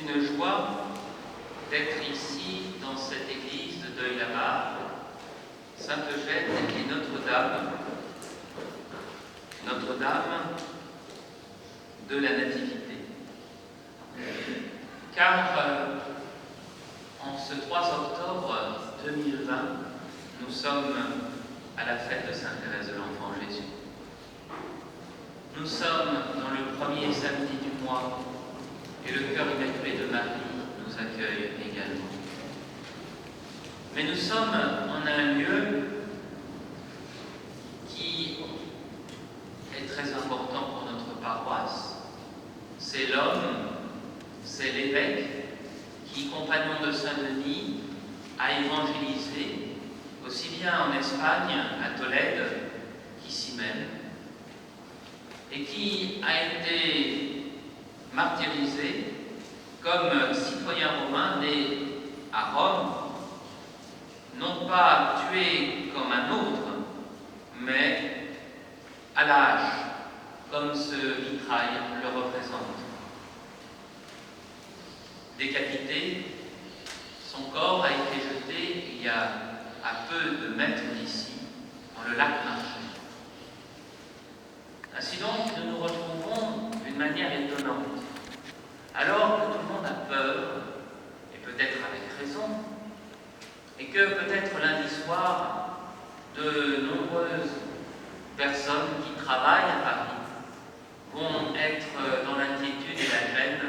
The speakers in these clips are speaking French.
une joie d'être ici, dans cette église de Deuil-la-Barre, Sainte-Eugène et Notre-Dame de la Nativité. Car en ce 3 octobre 2020, nous sommes à la fête de Sainte Thérèse de l'Enfant Jésus. Nous sommes dans le premier samedi du mois et le cœur immaculé de Marie nous accueille également. Mais nous sommes en un lieu qui est très important pour notre paroisse. C'est l'homme, c'est l'évêque qui, compagnon de Saint-Denis, a évangélisé aussi bien en Espagne, à Tolède, qu'ici même, et qui a été martyrisé comme citoyen romain né à Rome, non pas tué comme un autre, mais à la hache, comme ce vitrail le représente. Décapité, son corps a été jeté il y a à peu de mètres d'ici, dans le lac Marchais. Ainsi donc, nous nous retrouvons d'une manière étonnante. Alors que tout le monde a peur, et peut-être avec raison, et que peut-être lundi soir, de nombreuses personnes qui travaillent à Paris vont être dans l'inquiétude et la gêne,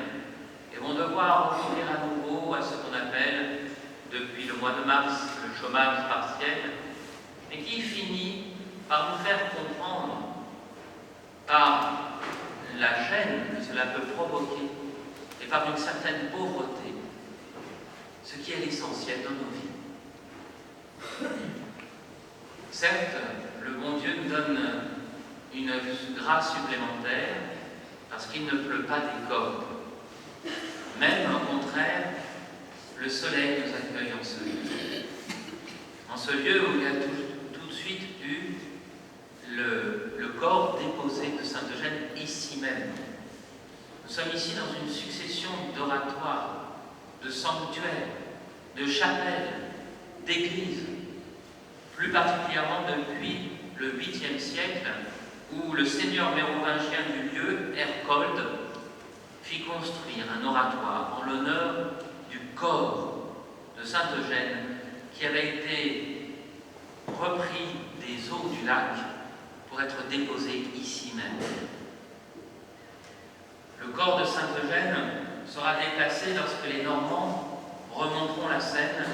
et vont devoir recourir à nouveau à ce qu'on appelle, depuis le mois de mars, le chômage partiel, et qui finit par nous faire comprendre, par la gêne que cela peut provoquer, et par une certaine pauvreté, ce qui est l'essentiel dans nos vies. Certes, le bon Dieu nous donne une grâce supplémentaire, parce qu'il ne pleut pas des cordes. Même, au contraire, le soleil nous accueille en ce lieu. En ce lieu où il y a tout de suite eu le corps déposé de Sainte-Eugène ici même. Nous sommes ici dans une succession d'oratoires, de sanctuaires, de chapelles, d'églises, plus particulièrement depuis le 8e siècle, où le seigneur mérovingien du lieu, Ercold, fit construire un oratoire en l'honneur du corps de Sainte-Eugène qui avait été repris des eaux du lac pour être déposé ici même. Le corps de Sainte-Eugène sera déplacé lorsque les Normands remonteront la Seine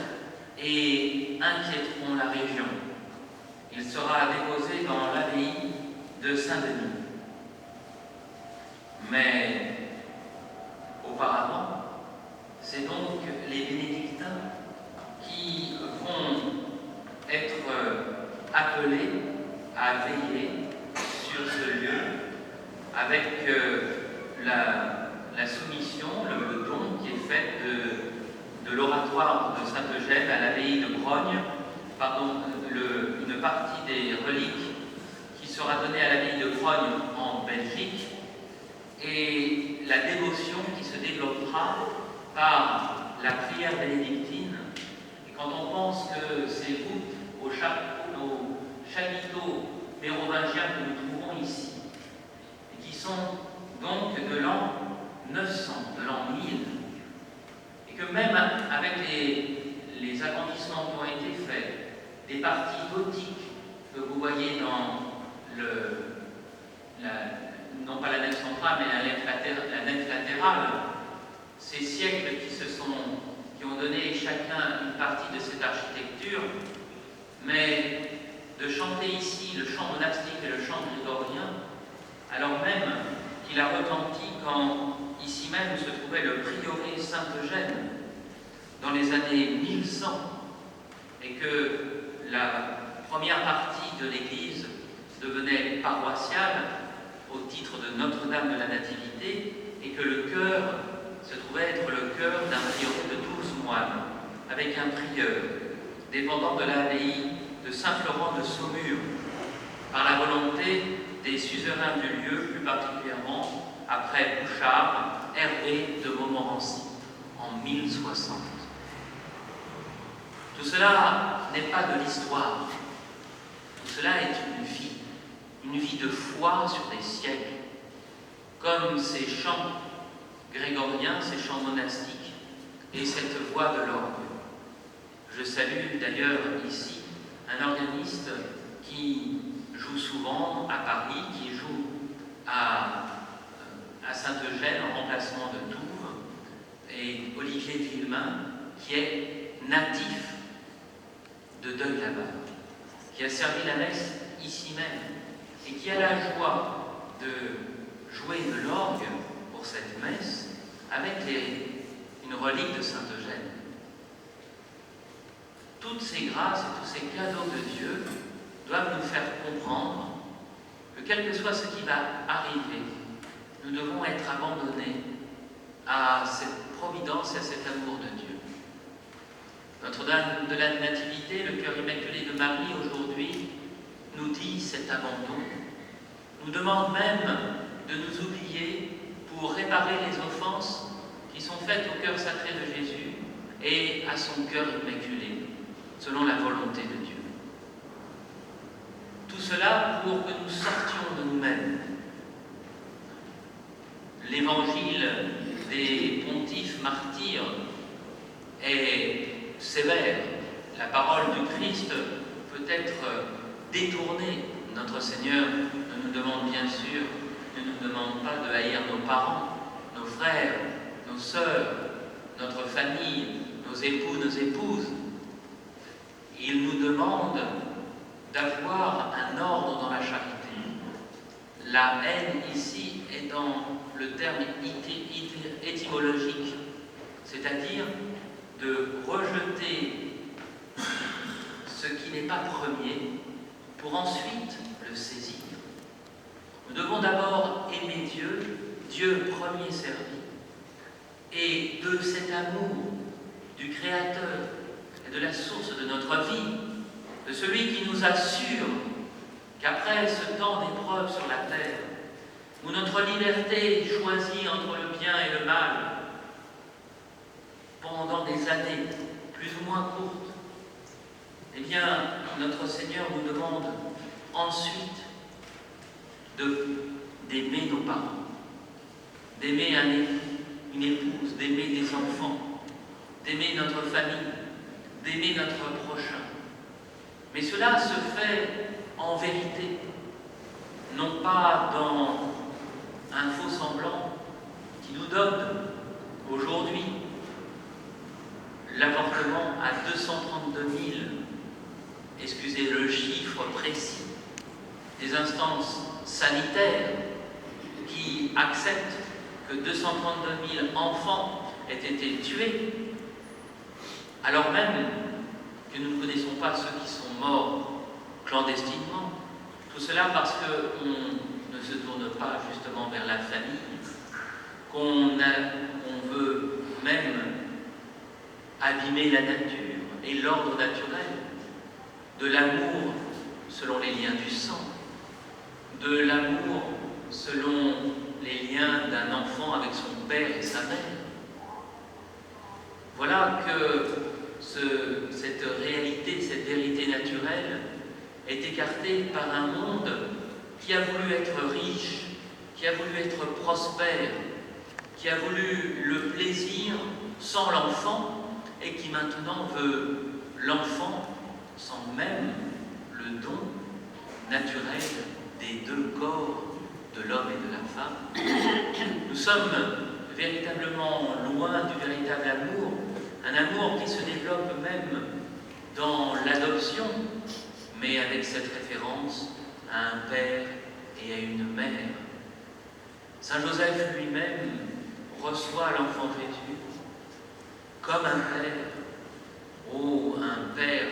et inquiéteront la région. Il sera déposé dans l'abbaye de Saint-Denis. Mais auparavant, c'est donc les bénédictins qui vont être appelés à veiller sur ce lieu avec la soumission, le don qui est fait de l'oratoire de Sainte-Eugène à l'abbaye de Grogne, une partie des reliques qui sera donnée à l'abbaye de Grogne en Belgique, et la dévotion qui se développera par la prière bénédictine. Et quand on pense que ces voûtes aux chapiteaux mérovingiens que nous trouvons ici, et qui sont donc de l'an 900, de l'an 1000, et que même avec les agrandissements qui ont été faits, des parties gothiques que vous voyez dans non pas la nef centrale, mais la nef latérale, ces siècles qui ont donné chacun une partie de cette architecture, mais de chanter ici le chant monastique et le chant grégorien, alors même qu'il a retenti quand ici même se trouvait le prieuré Sainte-Eugène dans les années 1100, et que la première partie de l'église devenait paroissiale au titre de Notre-Dame de la Nativité, et que le chœur se trouvait être le chœur d'un prieuré de 12 moines, avec un prieur, dépendant de l'abbaye de Saint-Florent de Saumur, par la volonté des suzerains du lieu, plus particulièrement après Bouchard, Hervé de Montmorency. en 1060. Tout cela n'est pas de l'histoire, tout cela est une vie de foi sur des siècles, comme ces chants grégoriens, ces chants monastiques et cette voix de l'orgue. Je salue d'ailleurs ici un organiste qui joue souvent à Paris, qui joue à Saint-Eugène en remplacement de Touves, et Olivier Villemain, qui est natif de Deuil-la-Barre, qui a servi la messe ici même et qui a la joie de jouer de l'orgue pour cette messe avec une relique de Saint-Eugène. Toutes ces grâces et tous ces cadeaux de Dieu doivent nous faire comprendre que quel que soit ce qui va arriver, nous devons être abandonnés à cette providence et à cet amour de Dieu. Notre-Dame de la Nativité, le cœur immaculé de Marie, aujourd'hui, nous dit cet abandon, nous demande même de nous oublier pour réparer les offenses qui sont faites au cœur sacré de Jésus et à son cœur immaculé, selon la volonté de Dieu. Tout cela pour que nous sortions de nous-mêmes. L'évangile des pontifes martyrs est sévère. La parole du Christ peut être détournée. Notre Seigneur ne nous demande bien sûr, ne nous demande pas de haïr nos parents, nos frères, nos sœurs, notre famille, nos époux, nos épouses. Il nous demande d'avoir un ordre dans la charité. La haine ici est dans le terme étymologique, c'est-à-dire de rejeter ce qui n'est pas premier pour ensuite le saisir. Nous devons d'abord aimer Dieu, Dieu premier servi, et de cet amour du Créateur et de la source de notre vie, de celui qui nous assure qu'après ce temps d'épreuve sur la terre, où notre liberté choisit entre le bien et le mal, pendant des années plus ou moins courtes, eh bien, notre Seigneur nous demande ensuite d'aimer nos parents, d'aimer un époux, une épouse, d'aimer des enfants, d'aimer notre famille, d'aimer notre prochain. Mais cela se fait en vérité, non pas dans un faux semblant qui nous donne aujourd'hui l'avortement à 232 000, excusez le chiffre précis, des instances sanitaires qui acceptent que 232 000 enfants aient été tués, alors même que nous ne connaissons pas ceux qui sont morts clandestinement. Tout cela parce qu'on ne se tourne pas justement vers la famille, qu'on veut même abîmer la nature et l'ordre naturel, de l'amour selon les liens du sang, de l'amour selon les liens d'un enfant avec son père et sa mère. Voilà que cette réalité, cette vérité naturelle est écartée par un monde qui a voulu être riche, qui a voulu être prospère, qui a voulu le plaisir sans l'enfant et qui maintenant veut l'enfant sans même le don naturel des deux corps de l'homme et de la femme. Nous sommes véritablement loin du véritable amour, un amour qui se développe même dans l'adoption, mais avec cette référence à un père et à une mère. Saint Joseph lui-même reçoit l'enfant Jésus comme un père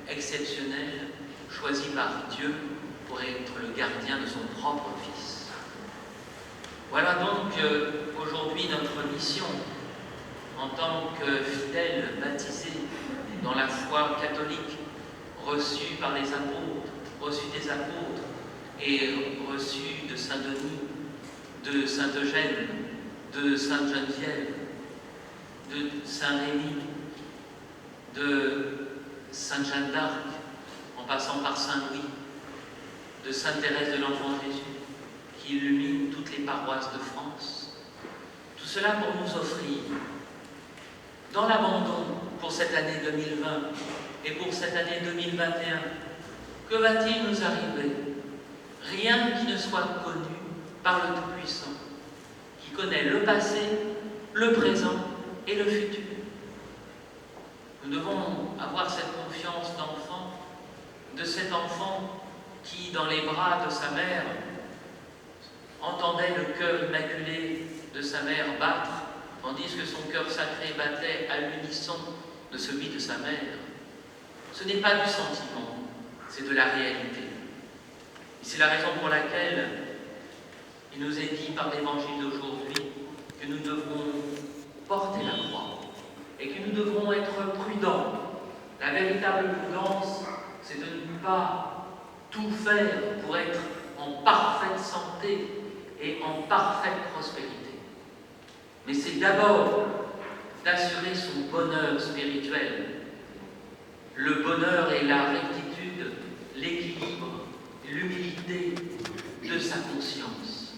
exceptionnel, choisi par Dieu pour être le gardien de son propre Fils. Voilà donc aujourd'hui notre mission en tant que fidèles baptisés dans la foi catholique, reçus par les apôtres, reçus des apôtres et reçus de Saint-Denis, de Saint-Eugène, de Sainte-Geneviève. de Saint Rémy, de Sainte Jeanne d'Arc, en passant par Saint Louis, de Sainte Thérèse de l'Enfant Jésus, qui illumine toutes les paroisses de France. Tout cela pour nous offrir, dans l'abandon pour cette année 2020 et pour cette année 2021, que va-t-il nous arriver? Rien qui ne soit connu par le Tout-Puissant, qui connaît le passé, le présent et le futur. Nous devons avoir cette confiance d'enfant, de cet enfant qui, dans les bras de sa mère, entendait le cœur immaculé de sa mère battre, tandis que son cœur sacré battait à l'unisson de celui de sa mère. Ce n'est pas du sentiment, c'est de la réalité. Et c'est la raison pour laquelle il nous est dit par l'Évangile d'aujourd'hui que nous devrons porter la croix et que nous devrons être prudents. La véritable prudence, c'est de ne pas tout faire pour être en parfaite santé et en parfaite prospérité. Mais c'est d'abord d'assurer son bonheur spirituel. Le bonheur et la rectitude, l'équilibre, l'humilité de sa conscience,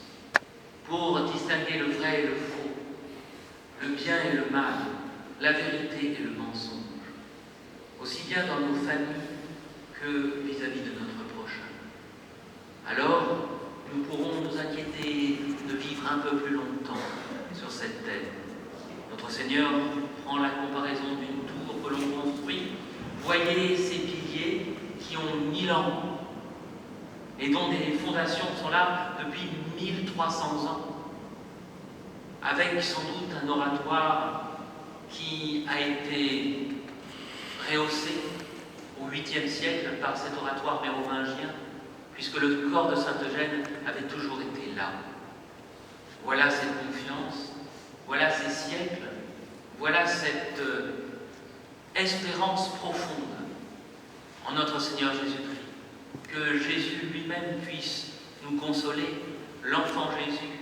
pour distinguer le vrai et le faux, le bien et le mal, la vérité et le mensonge, aussi bien dans nos familles que vis-à-vis de notre prochain. Alors, nous pourrons nous inquiéter de vivre un peu plus longtemps sur cette terre. Notre Seigneur prend la comparaison d'une tour que l'on construit. Voyez ces piliers qui ont 1000 ans et dont les fondations sont là depuis 1300 ans, avec sans doute un oratoire qui a été rehaussé au 8e siècle par cet oratoire mérovingien, puisque le corps de Saint-Eugène avait toujours été là. Voilà cette confiance, voilà ces siècles, voilà cette espérance profonde en notre Seigneur Jésus-Christ. Que Jésus lui-même puisse nous consoler, l'enfant Jésus,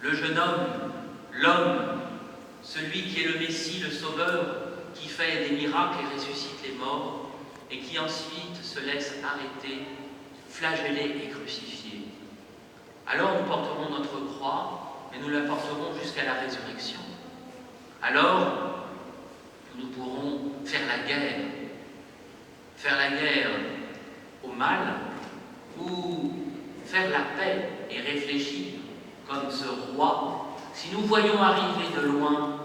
le jeune homme, l'homme, celui qui est le Messie, le Sauveur, qui fait des miracles et ressuscite les morts, et qui ensuite se laisse arrêter, flageller et crucifier. Alors nous porterons notre croix, et nous la porterons jusqu'à la résurrection. Alors, nous pourrons faire la guerre au mal, ou faire la paix et réfléchir comme ce roi. Si nous voyons arriver de loin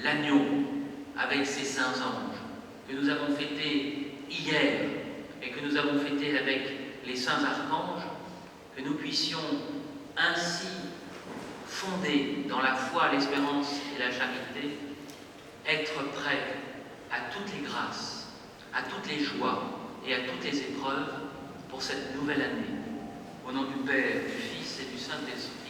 l'agneau avec ses saints anges, que nous avons fêté hier et que nous avons fêté avec les saints archanges, que nous puissions ainsi fonder dans la foi, l'espérance et la charité, être prêts à toutes les grâces, à toutes les joies et à toutes les épreuves pour cette nouvelle année. Au nom du Père, du Fils et du Saint-Esprit.